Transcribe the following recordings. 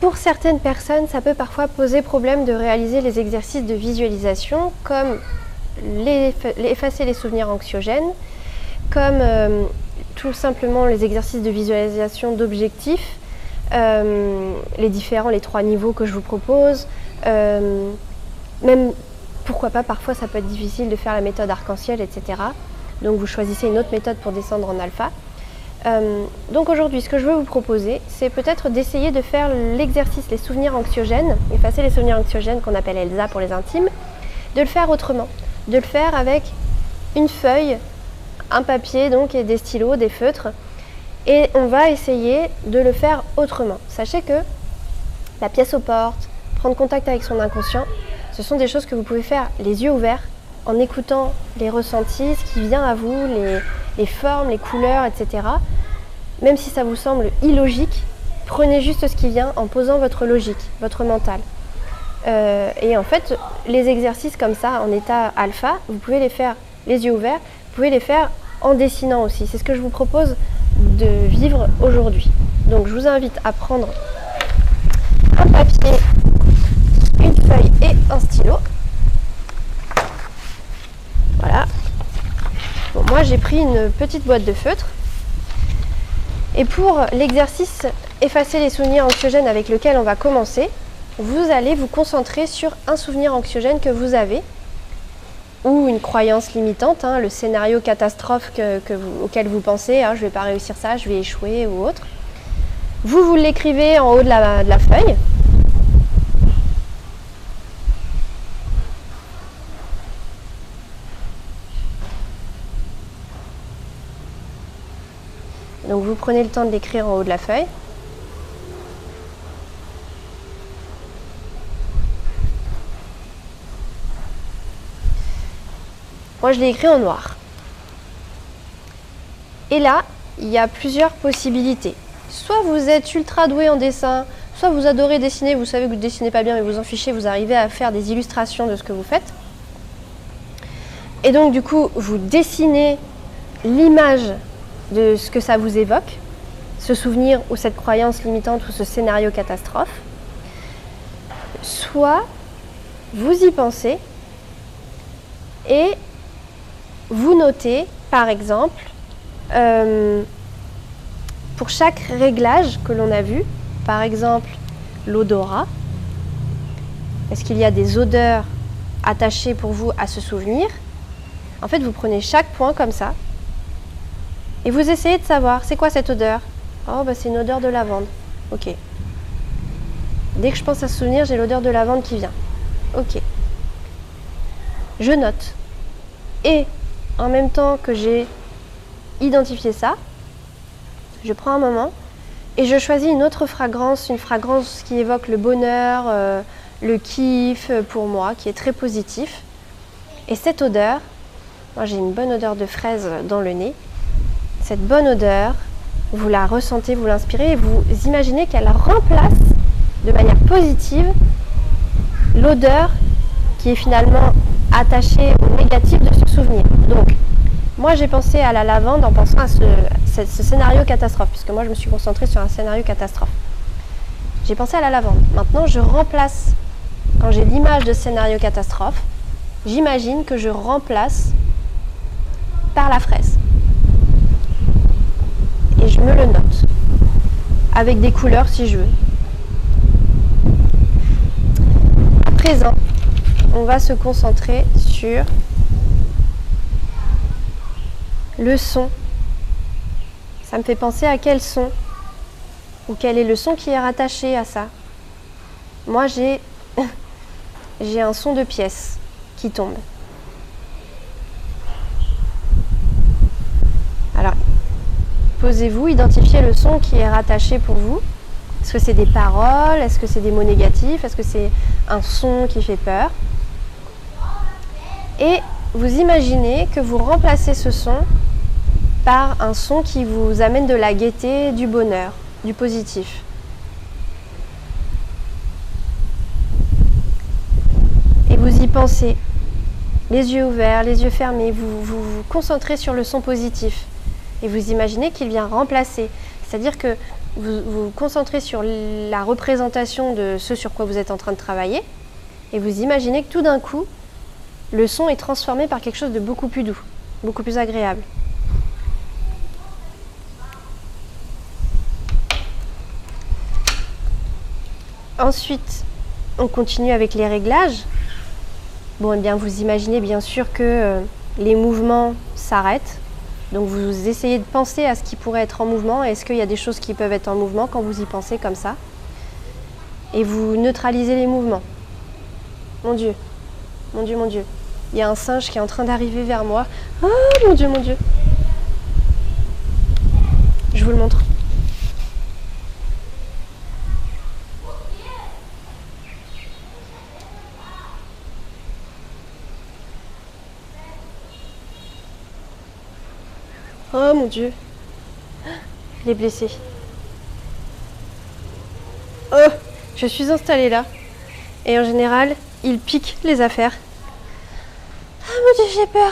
Pour certaines personnes, ça peut parfois poser problème de réaliser les exercices de visualisation comme effacer les souvenirs anxiogènes, comme tout simplement les exercices de visualisation d'objectifs, les 3 niveaux que je vous propose, même pourquoi pas, parfois ça peut être difficile de faire la méthode arc-en-ciel, etc. Donc vous choisissez une autre méthode pour descendre en alpha. Donc aujourd'hui, ce que je veux vous proposer, c'est peut-être d'essayer de faire l'exercice les souvenirs anxiogènes, effacer les souvenirs anxiogènes qu'on appelle ELSA pour les intimes, de le faire autrement, de le faire avec une feuille, un papier donc et des stylos, des feutres, et on va essayer de le faire autrement. Sachez que la pièce aux portes, prendre contact avec son inconscient, ce sont des choses que vous pouvez faire les yeux ouverts, en écoutant les ressentis, ce qui vient à vous, les formes, les couleurs, etc. Même si ça vous semble illogique, prenez juste ce qui vient en posant votre logique, votre mental. Et en fait, les exercices comme ça, en état alpha, vous pouvez les faire les yeux ouverts, vous pouvez les faire en dessinant aussi. C'est ce que je vous propose de vivre aujourd'hui. Donc je vous invite à prendre un papier, une feuille et un stylo. Voilà. Bon, moi j'ai pris une petite boîte de feutre. Et pour l'exercice effacer les souvenirs anxiogènes avec lequel on va commencer, vous allez vous concentrer sur un souvenir anxiogène que vous avez ou une croyance limitante, le scénario catastrophe auquel vous pensez, je ne vais pas réussir ça, je vais échouer ou autre. Vous l'écrivez en haut de la feuille. Donc vous prenez le temps de l'écrire en haut de la feuille. Moi je l'ai écrit en noir. Et là, il y a plusieurs possibilités. Soit vous êtes ultra doué en dessin, soit vous adorez dessiner, vous savez que vous ne dessinez pas bien mais vous en fichez, vous arrivez à faire des illustrations de ce que vous faites. Et donc du coup, vous dessinez l'image de ce que ça vous évoque, ce souvenir ou cette croyance limitante ou ce scénario catastrophe. Soit vous y pensez et vous notez, par exemple, pour chaque réglage que l'on a vu, par exemple l'odorat, est-ce qu'il y a des odeurs attachées pour vous à ce souvenir? En fait, vous prenez chaque point comme ça et vous essayez de savoir, c'est quoi cette odeur? Oh, c'est une odeur de lavande. Ok. Dès que je pense à ce souvenir, j'ai l'odeur de lavande qui vient. Ok. Je note. Et en même temps que j'ai identifié ça, je prends un moment et je choisis une autre fragrance, une fragrance qui évoque le bonheur, le kiff pour moi, qui est très positif. Et cette odeur, moi j'ai une bonne odeur de fraise dans le nez. Cette bonne odeur, vous la ressentez, vous l'inspirez et vous imaginez qu'elle remplace de manière positive l'odeur qui est finalement attachée au négatif de ce souvenir. Donc, moi j'ai pensé à la lavande en pensant à ce scénario catastrophe, puisque moi je me suis concentrée sur un scénario catastrophe. J'ai pensé à la lavande. Maintenant, je remplace, quand j'ai l'image de scénario catastrophe, j'imagine que je remplace par la fraise. Et je me le note, avec des couleurs si je veux. À présent, on va se concentrer sur le son. Ça me fait penser à quel son, ou quel est le son qui est rattaché à ça. Moi, j'ai un son de pièce qui tombe. Alors, posez-vous, identifiez le son qui est rattaché pour vous. Est-ce que c'est des paroles? Est-ce que c'est des mots négatifs? Est-ce que c'est un son qui fait peur? Et vous imaginez que vous remplacez ce son par un son qui vous amène de la gaieté, du bonheur, du positif. Et vous y pensez, les yeux ouverts, les yeux fermés, vous concentrez sur le son positif. Et vous imaginez qu'il vient remplacer. C'est-à-dire que vous concentrez sur la représentation de ce sur quoi vous êtes en train de travailler et vous imaginez que tout d'un coup, le son est transformé par quelque chose de beaucoup plus doux, beaucoup plus agréable. Ensuite, on continue avec les réglages. Bon, eh bien, vous imaginez bien sûr que les mouvements s'arrêtent. Donc, vous essayez de penser à ce qui pourrait être en mouvement. Est-ce qu'il y a des choses qui peuvent être en mouvement quand vous y pensez comme ça? Et vous neutralisez les mouvements. Mon Dieu, mon Dieu, mon Dieu. Il y a un singe qui est en train d'arriver vers moi. Oh, mon Dieu, mon Dieu. Je vous le montre. Oh mon Dieu, il est blessé. Oh, je suis installée là. Et en général, il pique les affaires. Ah mon Dieu, j'ai peur.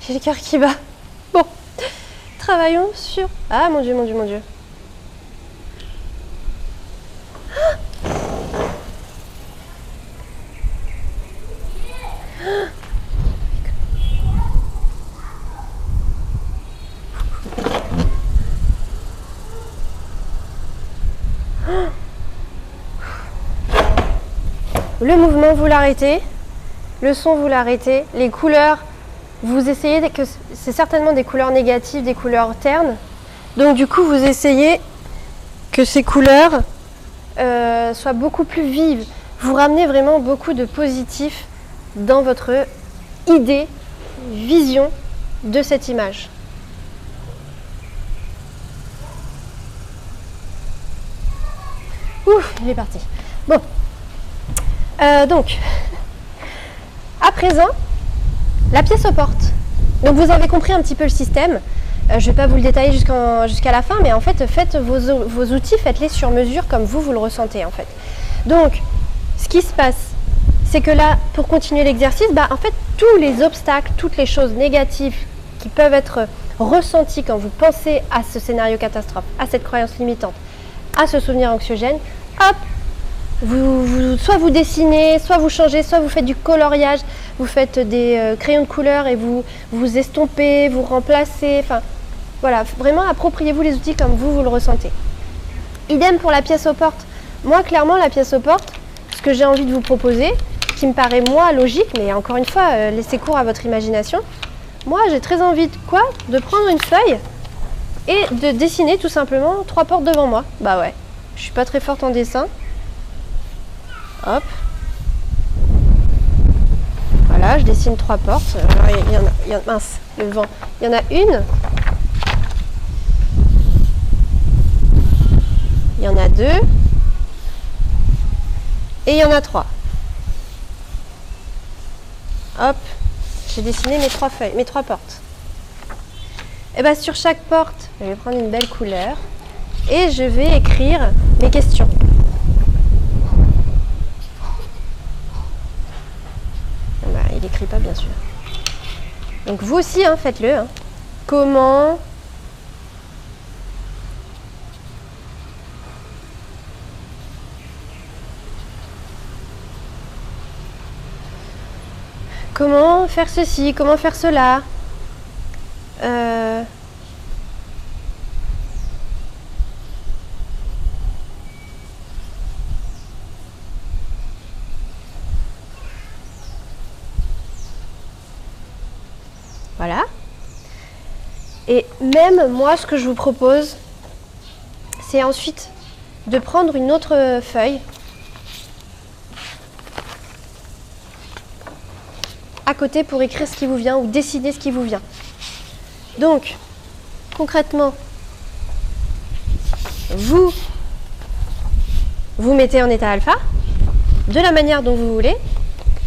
J'ai le cœur qui bat. Bon, travaillons sur... Ah mon Dieu, mon Dieu, mon Dieu. Le mouvement, vous l'arrêtez. Le son, vous l'arrêtez. Les couleurs, vous essayez que c'est certainement des couleurs négatives, des couleurs ternes. Donc du coup, vous essayez que ces couleurs soient beaucoup plus vives. Vous ramenez vraiment beaucoup de positif dans votre idée, vision de cette image. Ouf, il est parti. Bon. Donc, à présent, la pièce aux portes. Donc vous avez compris un petit peu le système. Je ne vais pas vous le détailler jusqu'à la fin, mais en fait, faites vos outils, faites-les sur mesure comme vous le ressentez en fait. Donc, ce qui se passe, c'est que là, pour continuer l'exercice, en fait, tous les obstacles, toutes les choses négatives qui peuvent être ressenties quand vous pensez à ce scénario catastrophe, à cette croyance limitante, à ce souvenir anxiogène, hop, soit vous dessinez, soit vous changez, soit vous faites du coloriage, vous faites des crayons de couleur et vous estompez, vous remplacez, enfin voilà, vraiment appropriez-vous les outils comme vous le ressentez. Idem pour la pièce aux portes. Moi clairement la pièce aux portes, ce que j'ai envie de vous proposer, qui me paraît moi logique, mais encore une fois, laissez cours à votre imagination. Moi j'ai très envie de quoi? De prendre une feuille et de dessiner tout simplement 3 portes devant moi. Bah ouais, je suis pas très forte en dessin. Hop. Voilà, je dessine 3 portes. Alors, mince, le vent. Il y en a une. Il y en a 2. Et il y en a 3. Hop. J'ai dessiné mes 3 feuilles, mes 3 portes. Et bien sur chaque porte, je vais prendre une belle couleur. Et je vais écrire mes questions. Il n'écrit pas bien sûr. Donc vous aussi, faites-le. Comment faire ceci, comment faire cela, voilà. Et même moi, ce que je vous propose, c'est ensuite de prendre une autre feuille à côté pour écrire ce qui vous vient ou dessiner ce qui vous vient. Donc, concrètement, vous mettez en état alpha de la manière dont vous voulez.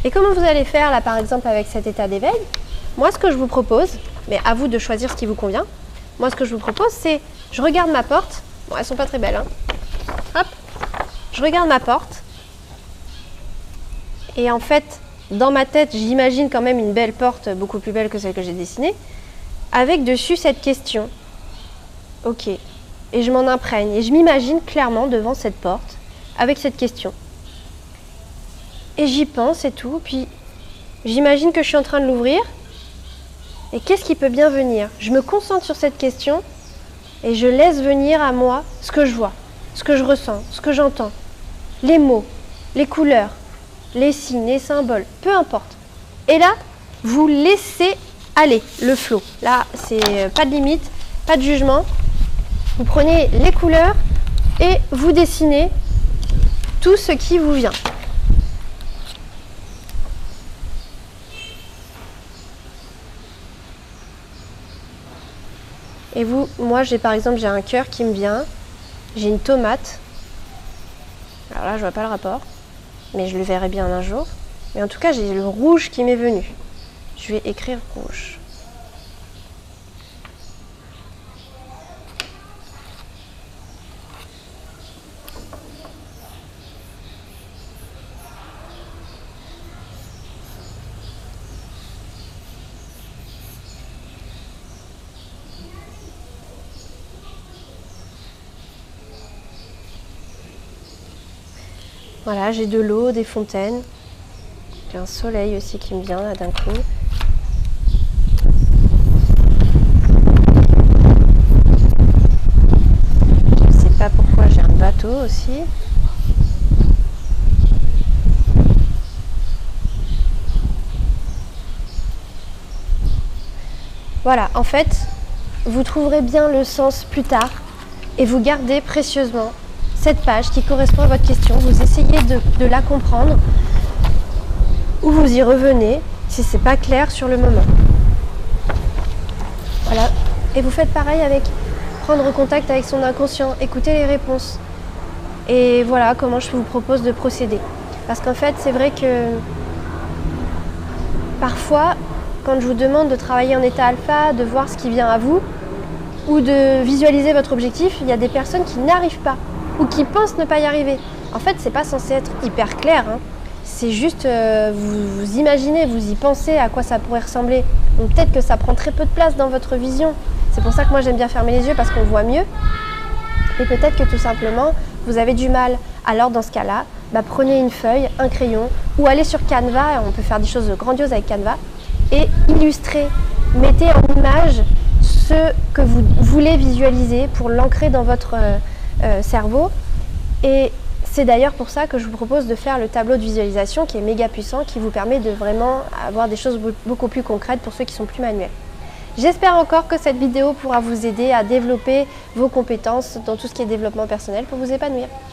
Et comment vous allez faire là, par exemple, avec cet état d'éveil? Moi, ce que je vous propose, mais à vous de choisir ce qui vous convient. Moi, ce que je vous propose, c'est, je regarde ma porte. Bon, elles sont pas très belles, Hop, je regarde ma porte. Et en fait, dans ma tête, j'imagine quand même une belle porte, beaucoup plus belle que celle que j'ai dessinée, avec dessus cette question. Ok, et je m'en imprègne et je m'imagine clairement devant cette porte avec cette question. Et j'y pense et tout, puis j'imagine que je suis en train de l'ouvrir. Et qu'est-ce qui peut bien venir? Je me concentre sur cette question et je laisse venir à moi ce que je vois, ce que je ressens, ce que j'entends, les mots, les couleurs, les signes, les symboles, peu importe. Et là, vous laissez aller le flow. Là, c'est pas de limite, pas de jugement. Vous prenez les couleurs et vous dessinez tout ce qui vous vient. Et vous, moi j'ai par exemple, j'ai un cœur qui me vient, j'ai une tomate. Alors là, je vois pas le rapport, mais je le verrai bien un jour. Mais en tout cas, j'ai le rouge qui m'est venu. Je vais écrire rouge. Voilà, j'ai de l'eau, des fontaines. J'ai un soleil aussi qui me vient là d'un coup. Je sais pas pourquoi j'ai un bateau aussi. Voilà, en fait, vous trouverez bien le sens plus tard et vous gardez précieusement cette page qui correspond à votre question. Vous essayez de la comprendre ou vous y revenez si c'est pas clair sur le moment. Voilà, et vous faites pareil avec prendre contact avec son inconscient, écouter les réponses. Et voilà comment je vous propose de procéder. Parce qu'en fait, c'est vrai que parfois, quand je vous demande de travailler en état alpha, de voir ce qui vient à vous, ou de visualiser votre objectif, il y a des personnes qui n'arrivent pas, ou qui pensent ne pas y arriver. En fait, c'est pas censé être hyper clair, hein. C'est juste, vous imaginez, vous y pensez à quoi ça pourrait ressembler. Donc peut-être que ça prend très peu de place dans votre vision. C'est pour ça que moi j'aime bien fermer les yeux, parce qu'on voit mieux. Et peut-être que tout simplement, vous avez du mal. Alors dans ce cas-là, prenez une feuille, un crayon, ou allez sur Canva, on peut faire des choses grandioses avec Canva, et illustrez, mettez en image ce que vous voulez visualiser pour l'ancrer dans votre cerveau. Et c'est d'ailleurs pour ça que je vous propose de faire le tableau de visualisation qui est méga puissant, qui vous permet de vraiment avoir des choses beaucoup plus concrètes pour ceux qui sont plus manuels. J'espère encore que cette vidéo pourra vous aider à développer vos compétences dans tout ce qui est développement personnel pour vous épanouir.